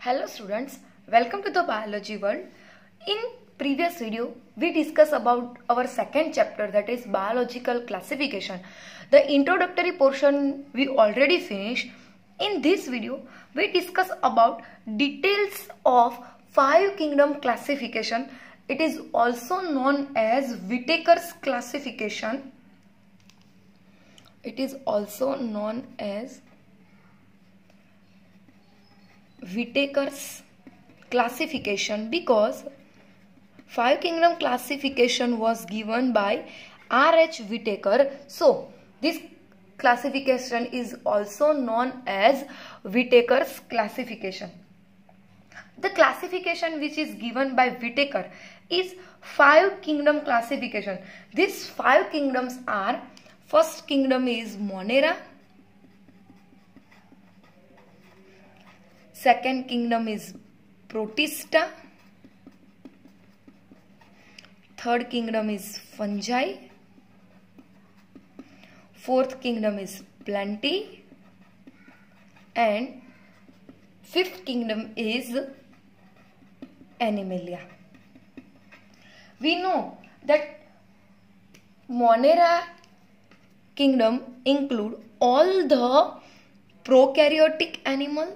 Hello students, welcome to the biology world. In previous video, we discussed about our second chapter, that is biological classification. The introductory portion we already finished. In this video, we discuss about details of five kingdom classification. It is also known as Whittaker's classification. It is also known as Whittaker's classification because five kingdom classification was given by R.H. Whittaker. So this classification is also known as Whittaker's classification. The classification which is given by Whittaker is five kingdom classification. These five kingdoms are: first kingdom is Monera, second kingdom is Protista, third kingdom is Fungi, fourth kingdom is Plantae, and fifth kingdom is Animalia. We know that Monera kingdom include all the prokaryotic animals.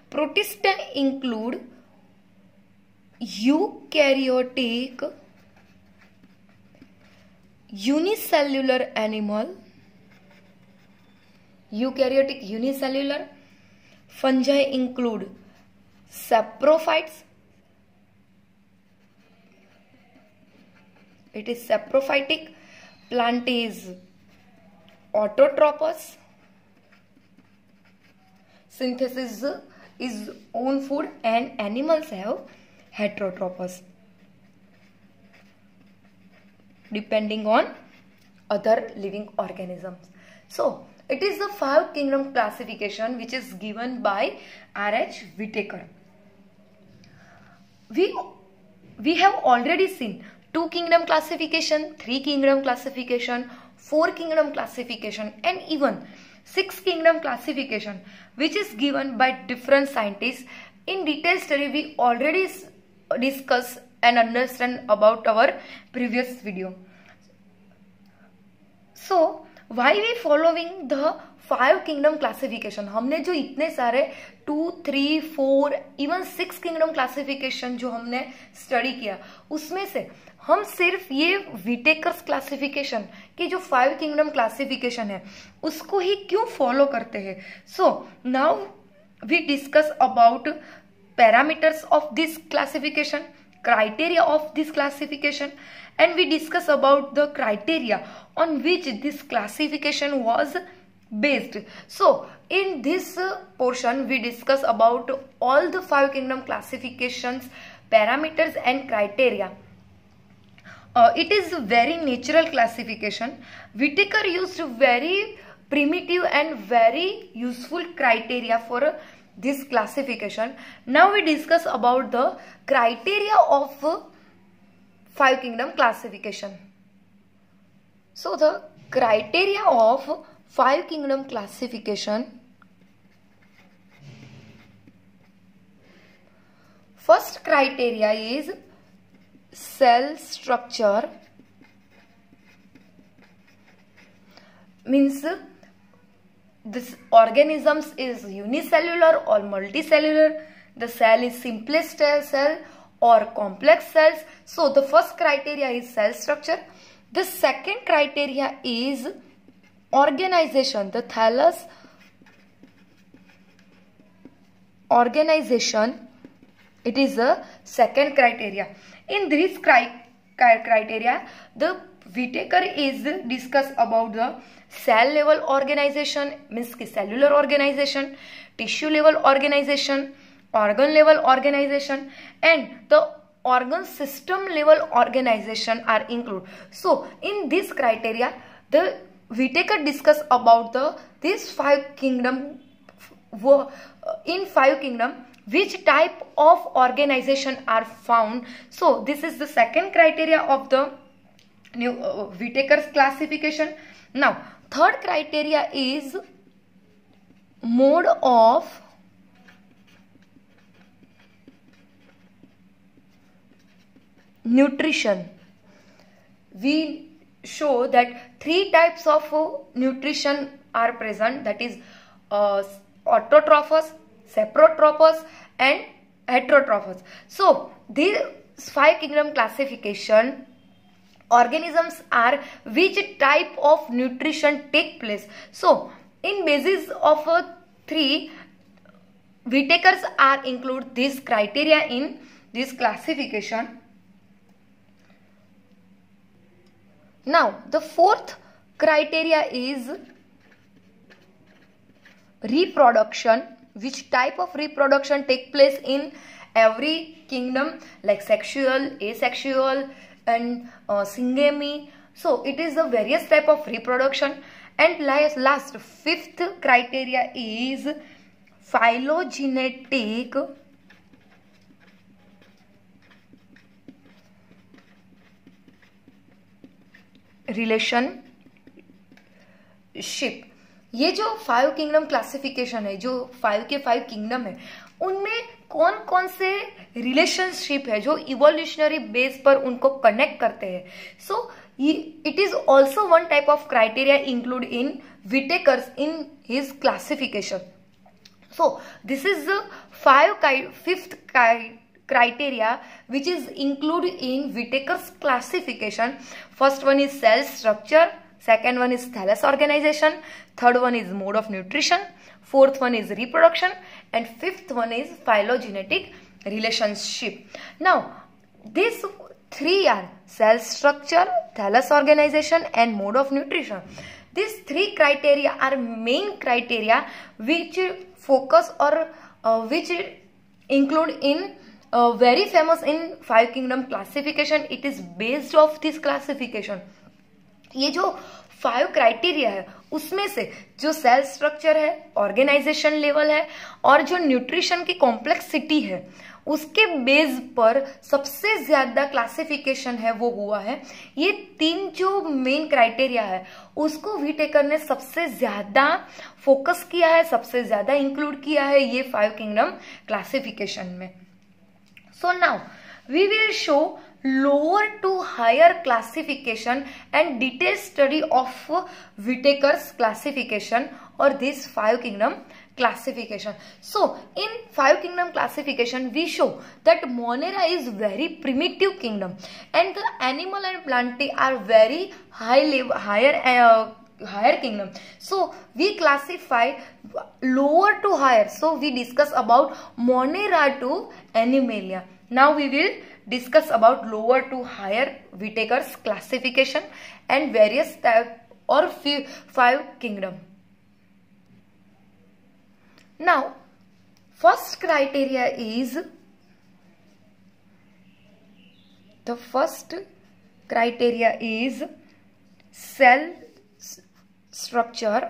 Protista include eukaryotic unicellular animal. Fungi include saprophytes. It is saprophytic. Plantae is autotrophous. Synthesis is own food, and animals have heterotrophous depending on other living organisms. So it is the five kingdom classification which is given by R.H. Whittaker. We have already seen two kingdom classification, three kingdom classification, four kingdom classification, and even six kingdom classification, which is given by different scientists. In detail study we already discuss and understand about our previous video. So why we following the five kingdom classification? हमने जो इतने सारे 2, 3, 4 even 6 kingdom classification जो हमने study किया, उसमें से हम सिर्फ ये विटेकर्स क्लासिफिकेशन की जो फाइव किंगडम क्लासिफिकेशन है उसको ही क्यों फॉलो करते हैं? So now we discuss about parameters of this classification, criteria of this classification, and we discuss about the criteria on which this classification was based. So in this portion we discuss about all the five kingdom classifications, parameters and criteria. It is a very natural classification. Whittaker used very primitive and very useful criteria for this classification. Now we discuss about the criteria of five kingdom classification. So the criteria of five kingdom classification. First criteria is cell structure, means this organisms is unicellular or multicellular, the cell is simplest cell or complex cells. So the first criteria is cell structure. The second criteria is organization, the thallus organization. It is a second criteria. In this criteria, the Whittaker is discuss about the cell level organization, means cellular organization, tissue level organization, organ level organization, and the organ system level organization are included. So in this criteria, the Whittaker discuss about these five kingdom. In five kingdom, which type of organization are found. So this is the second criteria of the Whittaker's classification. Now, third criteria is mode of nutrition. We show that three types of nutrition are present, that is autotrophous, saprotrophous and heterotrophous. So these five kingdom classification organisms are which type of nutrition take place. So in basis of three, Whittaker's are include this criteria in this classification. Now the fourth criteria is reproduction. Which type of reproduction take place in every kingdom, like sexual, asexual and syngamy. So it is the various type of reproduction. And last fifth criteria is phylogenetic relationship. ये जो 5 kingdom classification है, जो 5 के 5 kingdom है, उनमें कौन कौन से रिलेशनशिप है जो इवोल्यूशनरी बेस पर उनको कनेक्ट करते हैं. So it is also one type of criteria include in Whittaker's in his classification. So this is the fifth criteria which is included in Whittaker's classification. First one is cell structure, second one is thallus organization, third one is mode of nutrition, fourth one is reproduction and fifth one is phylogenetic relationship. Now these three are cell structure, thallus organization and mode of nutrition. These three criteria are main criteria which focus or which include in very famous in 5 kingdom classification. It is based off this classification. ये जो 5 criteria है उसमें से जो cell structure है, organisation level है और जो न्यूट्रिशन की कॉम्प्लेक्सिटी है, उसके बेस पर सबसे ज्यादा क्लासिफिकेशन है वो हुआ है. ये 3 जो मेन क्राइटेरिया है उसको व्हिटेकर ने सबसे ज्यादा फोकस किया है, सबसे ज्यादा इंक्लूड किया है ये 5 किंगडम क्लासिफिकेशन में. So now we will show lower to higher classification and detailed study of Whittaker's classification or this 5 kingdom classification. So in 5 kingdom classification we show that Monera is very primitive kingdom and the animal and plant are very high level, higher kingdom. So we classify lower to higher. So we discuss about Monera to Animalia. Now we will discuss about lower to higher Whittaker's classification and various type or 5 kingdom. Now first criteria is cell structure.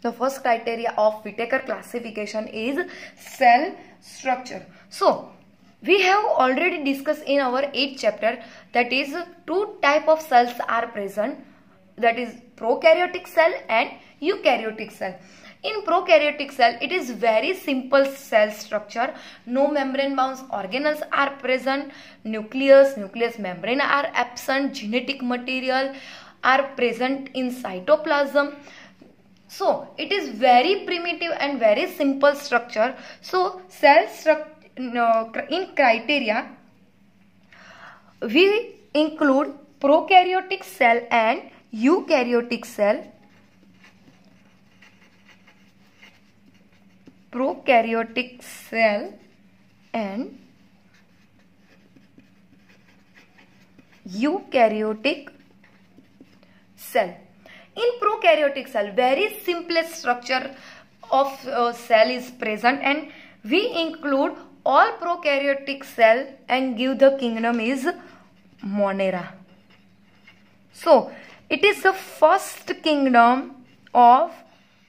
The first criteria of Whittaker classification is cell structure. So we have already discussed in our 8th chapter that is 2 type of cells are present, that is prokaryotic cell and eukaryotic cell. In prokaryotic cell it is very simple cell structure, no membrane bound organelles are present, nucleus membrane are absent, genetic material are present in cytoplasm. So it is very primitive and very simple structure. So cell structure in criteria we include prokaryotic cell and eukaryotic cell. Prokaryotic cell and eukaryotic cell. In prokaryotic cell, very simplest structure of cell is present and we include all prokaryotic cell and give the kingdom is Monera. So it is the first kingdom of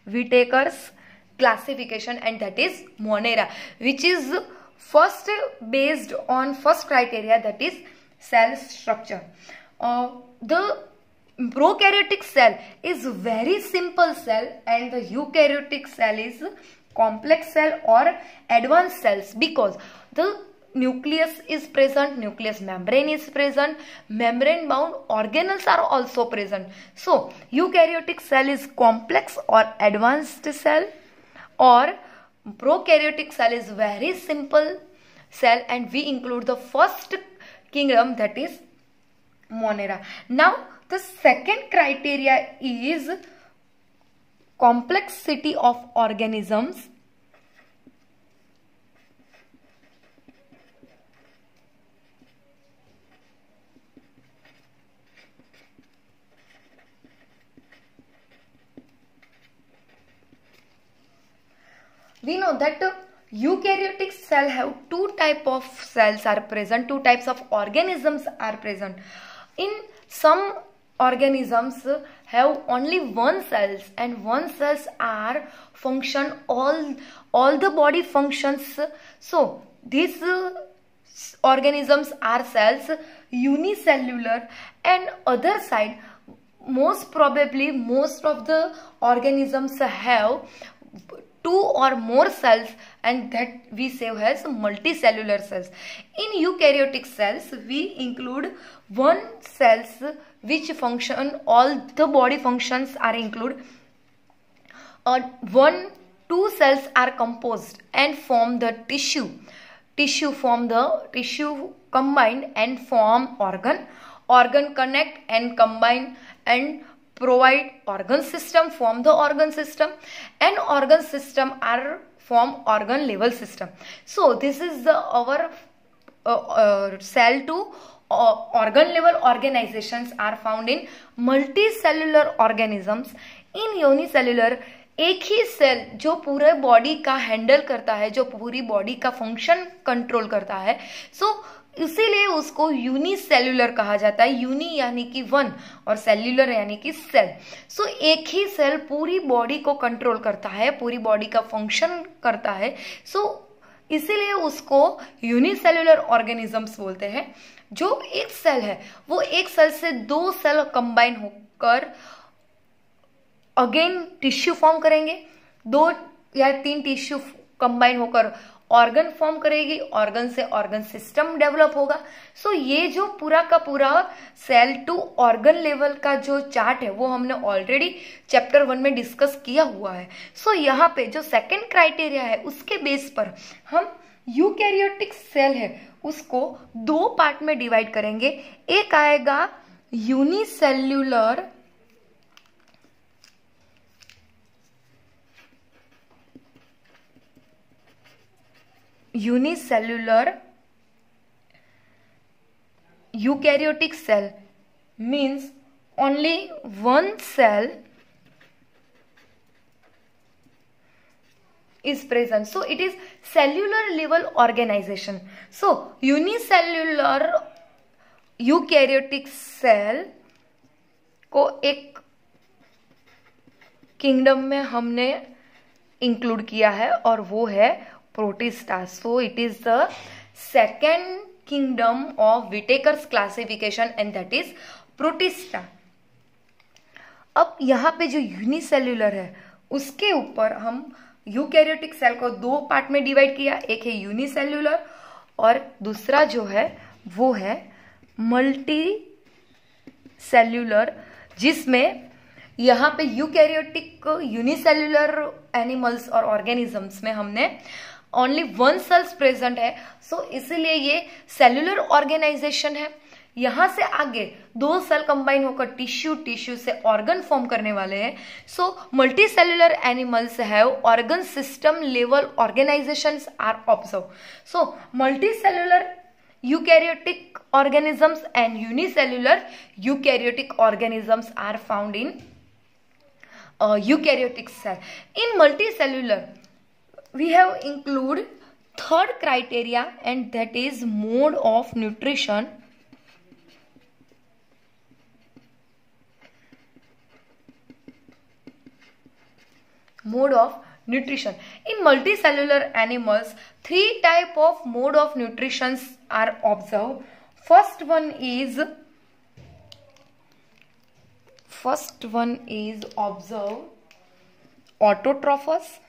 Whittaker's classification and that is Monera, which is first based on first criteria, that is cell structure. The prokaryotic cell is very simple cell and the eukaryotic cell is complex cell or advanced cells, because the nucleus is present, nucleus membrane is present, membrane bound organelles are also present. So eukaryotic cell is complex or advanced cell, or prokaryotic cell is very simple cell, and we include the first kingdom, that is Monera. Now the second criteria is complexity of organisms. We know that eukaryotic cell have two type of cells are present, two types of organisms are present. In some organisms have only one cells, and one cells are function all the body functions. So these organisms are cells unicellular, and other side most probably most of the organisms have two or more cells, and that we say as multicellular cells. In eukaryotic cells we include one cells which function all the body functions are included. Two cells are composed and form the tissue combined and form organ connect and combine and provide organ system, form the organ system, and organ system are form organ level system. So this is the our cell to organ level organizations are found in multicellular organisms. In unicellular एक ही cell जो पूरे body का handle करता है, जो पूरी body का function control करता है, सो इसीलिए उसको यूनिसेल्युलर कहा जाता है. यूनि यानी कि वन और सेल्युलर यानी कि सेल. सो एक ही सेल पूरी बॉडी को कंट्रोल करता है, पूरी बॉडी का फंक्शन करता है. सो इसीलिए उसको यूनिसेल्युलर ऑर्गेनिजम्स बोलते हैं. जो एक सेल है वो एक सेल से दो सेल कंबाइन होकर अगेन टिश्यू फॉर्म करेंगे, दो या तीन टिश्यू कंबाइन होकर ऑर्गन फॉर्म करेगी, ऑर्गन से ऑर्गन सिस्टम डेवलप होगा. सो ये जो पूरा का पूरा सेल टू ऑर्गन लेवल का जो चार्ट है वो हमने ऑलरेडी चैप्टर 1 में डिस्कस किया हुआ है. सो यहाँ पे जो सेकंड क्राइटेरिया है उसके बेस पर हम यूकैरियोटिक सेल है उसको दो पार्ट में डिवाइड करेंगे. एक आएगा unicellular eukaryotic cell, means only one cell is present. So it is cellular level organization. So unicellular eukaryotic cell को एक किंगडम में हमने इंक्लूड किया है और वो है Protista. So it is the second kingdom of Whittaker's classification and that is Protista. अब यहाँ पे जो यूनिसेल्युलर है उसके ऊपर हम यूकैरियोटिक सेल को दो पार्ट में डिवाइड किया. एक है यूनिसेल्युलर और दूसरा जो है वो है मल्टी सेल्युलर, जिसमें यहाँ पे यूकैरियोटिक यूनिसेल्युलर एनिमल्स और ऑर्गेनिजम्स में हमने ओनली वन सेल्स प्रेजेंट है. सो इसीलिए ये सेल्युलर ऑर्गेनाइजेशन है. यहाँ से आगे दो सेल कंबाइन होकर टिश्यू से ऑर्गन फॉर्म करने वाले हैं. So multicellular animals have organ system level organisations are observe. So multicellular eukaryotic organisms and unicellular eukaryotic organisms are found in eukaryotic cell. In multicellular we have include third criteria and that is mode of nutrition. Mode of nutrition. In multicellular animals, 3 type of mode of nutrition are observed. First one is observed autotrophous.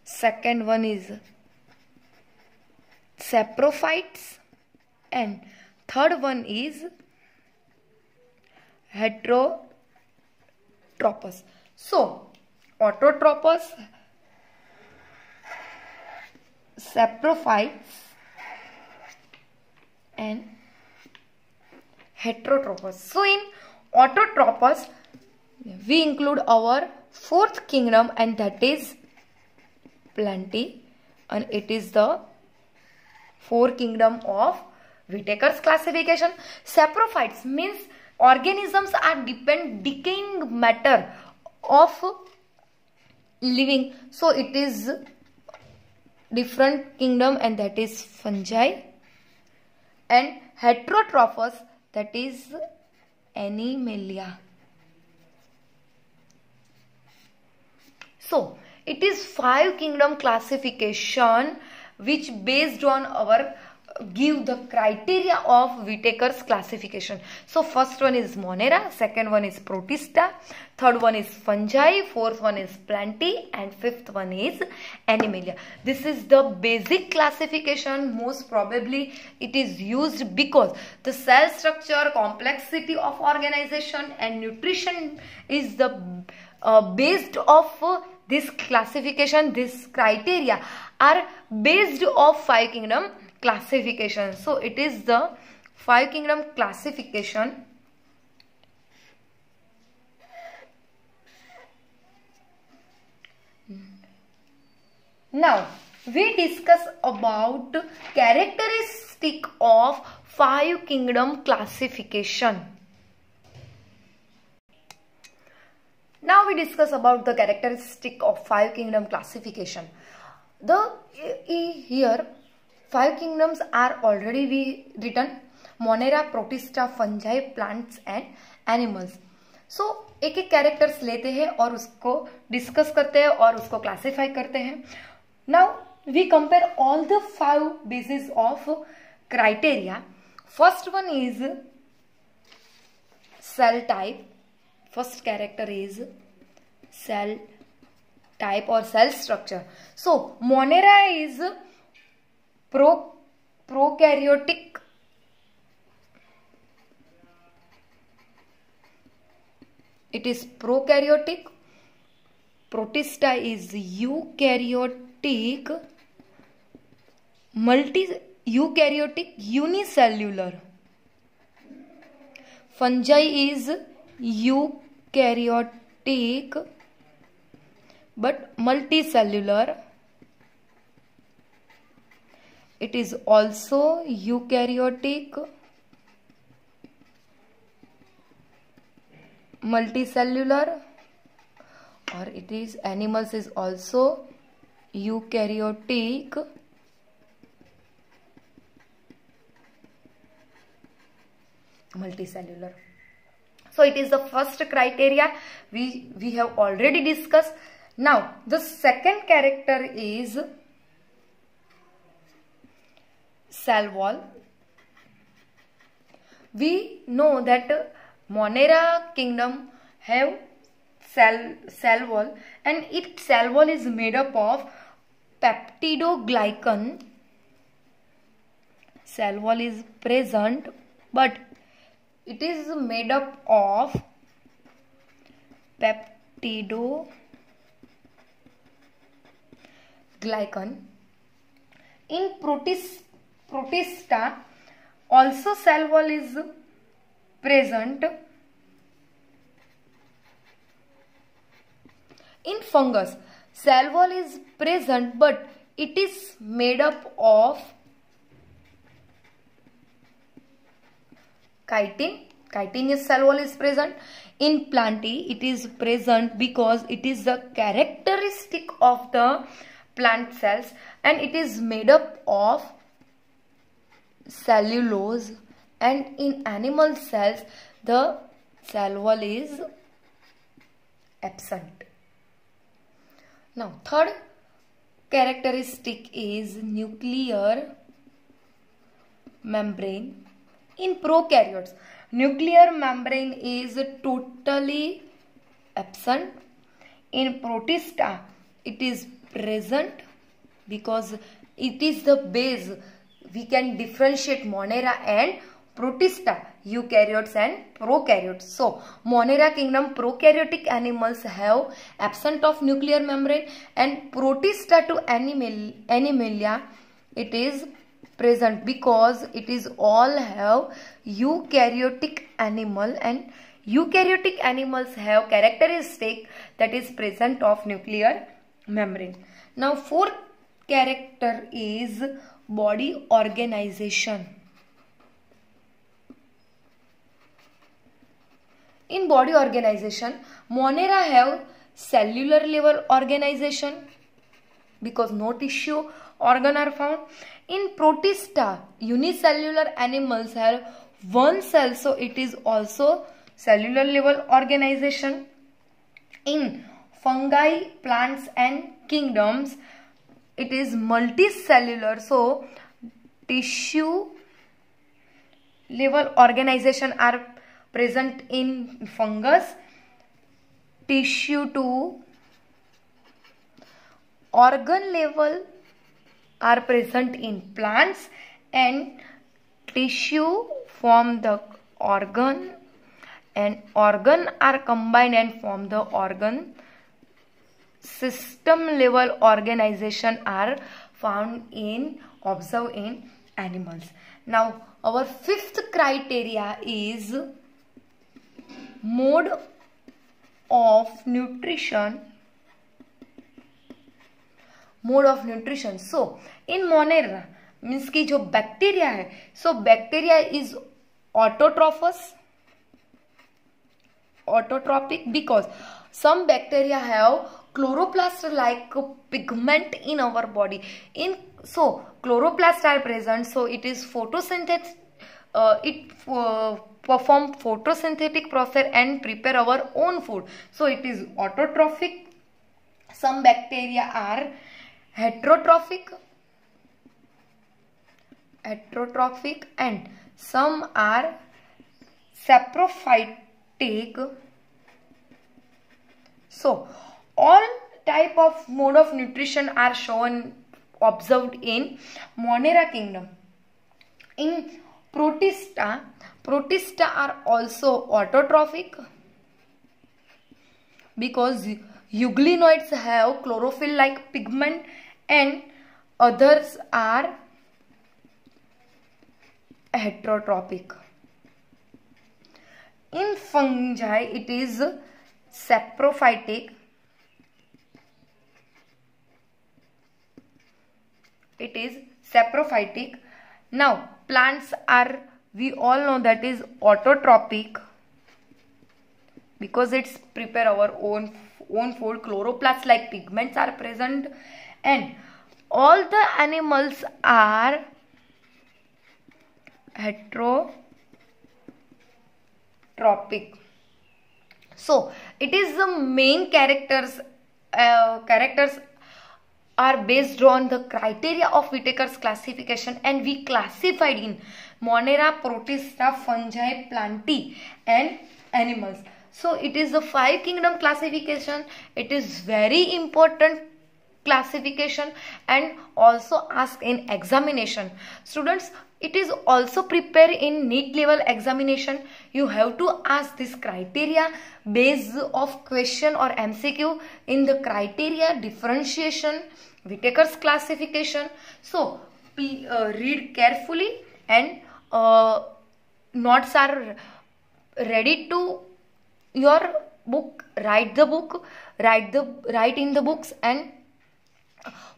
Second one is saprophytes, and third one is heterotrophous. So autotrophous, saprophytes and heterotrophous. So in autotrophous we include our fourth kingdom, and that is Plantae, and it is the fourth kingdom of Whittaker's classification. Saprophytes means organisms are decaying matter of living, so it is different kingdom, and that is fungi. And heterotrophous, that is Animalia. So it is 5 kingdom classification which based on our give the criteria of Whittaker's classification. So first one is Monera, second one is Protista, third one is fungi, fourth one is Plantae, and fifth one is Animalia. This is the basic classification. Most probably it is used because the cell structure, complexity of organization and nutrition is the based of this classification. This criteria are based of 5 kingdom classification. So it is the 5 kingdom classification. Now we discuss about characteristic of 5 kingdom classification. Now we discuss about the characteristic of 5 kingdom classification. Here 5 kingdoms are already written: Monera, Protista, fungi, plants and animals. So एक एक characters लेते हैं और उसको discuss करते हैं और उसको क्लासिफाई करते हैं. Now we compare all the 5 bases of criteria. First one is cell type. First character is cell type or cell structure. So Monera is prokaryotic. It is prokaryotic. Protista is eukaryotic. Eukaryotic unicellular. Fungi is eukaryotic but multicellular. It is also eukaryotic, multicellular, or it is animals is also eukaryotic, multicellular. So it is the first criteria we have already discussed. Now the second character is cell wall. We know that Monera kingdom have cell wall, and its cell wall is made up of peptidoglycan. Cell wall is present, but it is made up of peptidoglycan. In Protista also cell wall is present. In fungus cell wall is present, but it is made up of chitin. Chitin is cell wall is present. In Plantae it is present because it is the characteristic of the plant cells, and it is made up of cellulose. And in animal cells the Salval is absent. Now, third characteristic is nuclear membrane. In prokaryotes, nuclear membrane is totally absent. In Protista, it is present because it is the base. We can differentiate Monera and Protista, eukaryotes and prokaryotes. So, Monera kingdom prokaryotic animals have absent of nuclear membrane, and Protista to Animalia it is present because it is all have eukaryotic animal, and eukaryotic animals have characteristic that is present of nuclear membrane. Now, fourth character is body organization. In body organization, Monera have cellular level organization because no tissue organ are found. In Protista, unicellular animals have one cell, so it is also cellular level organization. In fungi, plants and kingdoms, it is multicellular, so tissue level organization are present in fungus, tissue to organ level are present in plants, and tissue form the organ, and organ are combined and form the organ. System level organization are observed in animals. Now, our fifth criteria is mode of nutrition. Mode of nutrition. So, in Monera means कि जो bacteria है, so bacteria is autotrophous, autotrophic, because some bacteria have chloroplast like pigment in our body. So chloroplast are present, so it is photosynthetic. Perform photosynthetic process and prepare our own food. So it is autotrophic. Some bacteria are heterotrophic, and some are saprophytic. So all type of mode of nutrition are observed in Monera kingdom. In Protista are also autotrophic because euglenoids have chlorophyll like pigment, and others are heterotrophic. In fungi it is saprophytic. It is saprophytic. Now plants are, we all know that is autotrophic because it's prepare our own food. Chloroplasts like pigments are present, and all the animals are heterotrophic. So it is the main characters are based on the criteria of Whittaker's classification, and we classified in Monera, Protista, fungi, plantae and animals. So it is the 5 kingdom classification. It is very important classification and also asked in examination. Students, it is also prepared in NEET level examination. You have to ask this criteria based of question or MCQ in the criteria differentiation, Whittaker's classification. So read carefully, and notes are ready to your book. Write in the books and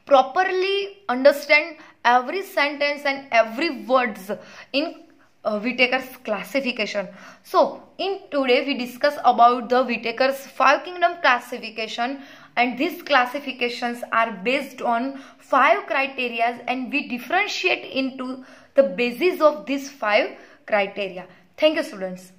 properly understand every sentence and every words in Whittaker's classification. So in today we discuss about the Whittaker's 5 kingdom classification, and these classifications are based on 5 criteria, and we differentiate into the basis of these 5 criteria. Thank you, students.